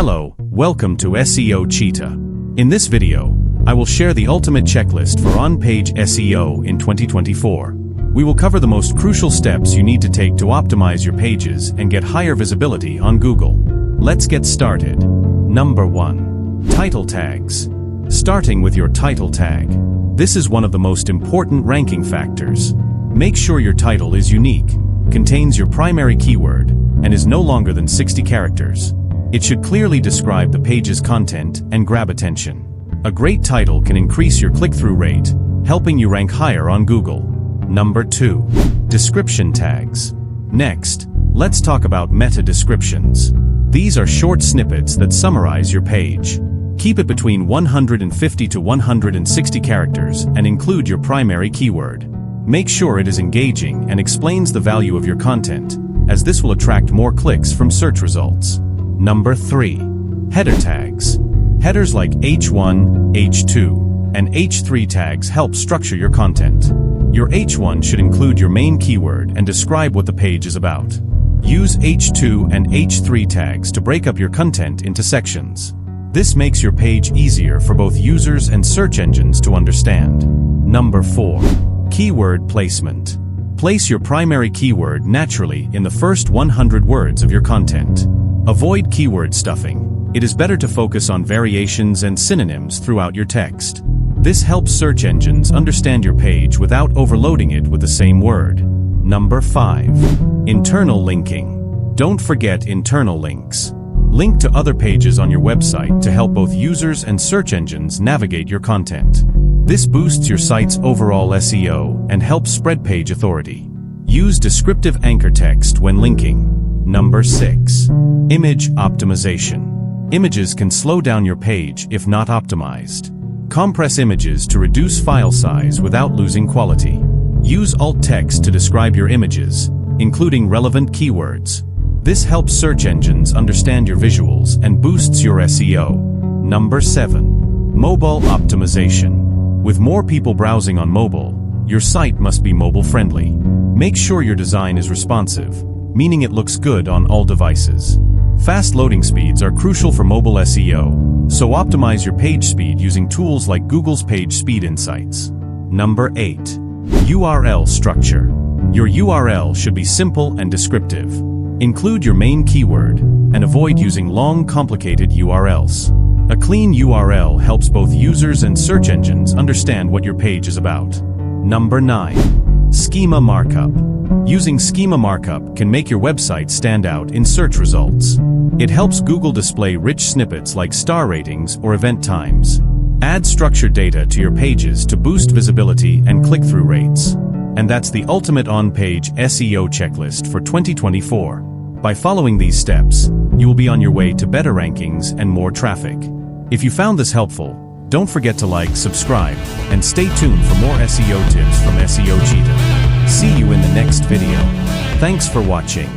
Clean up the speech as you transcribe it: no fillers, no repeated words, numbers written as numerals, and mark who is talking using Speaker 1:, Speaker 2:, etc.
Speaker 1: Hello, welcome to SEO Cheetah. In this video, I will share the ultimate checklist for on-page SEO in 2024. We will cover the most crucial steps you need to take to optimize your pages and get higher visibility on Google. Let's get started. Number 1. Title tags. Starting with your title tag. This is one of the most important ranking factors. Make sure your title is unique, contains your primary keyword, and is no longer than 60 characters. It should clearly describe the page's content and grab attention. A great title can increase your click-through rate, helping you rank higher on Google. Number 2. Description tags. Next, let's talk about meta descriptions. These are short snippets that summarize your page. Keep it between 150 to 160 characters and include your primary keyword. Make sure it is engaging and explains the value of your content, as this will attract more clicks from search results. Number 3. Header tags. Headers like H1, H2, and H3 tags help structure your content. Your H1 should include your main keyword and describe what the page is about. Use H2 and H3 tags to break up your content into sections. This makes your page easier for both users and search engines to understand. Number 4. Keyword placement. Place your primary keyword naturally in the first 100 words of your content. Avoid keyword stuffing. It is better to focus on variations and synonyms throughout your text. This helps search engines understand your page without overloading it with the same word. Number 5. Internal linking. Don't forget internal links. Link to other pages on your website to help both users and search engines navigate your content. This boosts your site's overall SEO and helps spread page authority. Use descriptive anchor text when linking. Number 6. Image optimization. Images can slow down your page if not optimized. Compress images to reduce file size without losing quality. Use alt text to describe your images, including relevant keywords. This helps search engines understand your visuals and boosts your SEO. Number 7. Mobile optimization. With more people browsing on mobile, your site must be mobile-friendly. Make sure your design is responsive, meaning it looks good on all devices. Fast loading speeds are crucial for mobile SEO, so optimize your page speed using tools like Google's Page Speed Insights. Number 8. URL structure. Your URL should be simple and descriptive. Include your main keyword, and avoid using long, complicated URLs. A clean URL helps both users and search engines understand what your page is about. Number 9. Schema markup. Using schema markup can make your website stand out in search results. It helps Google display rich snippets like star ratings or event times. Add structured data to your pages to boost visibility and click-through rates. And that's the ultimate on-page SEO checklist for 2024. By following these steps, you will be on your way to better rankings and more traffic. If you found this helpful, don't forget to like, subscribe, and stay tuned for more SEO tips from SEO Cheetah. See you in the next video. Thanks for watching.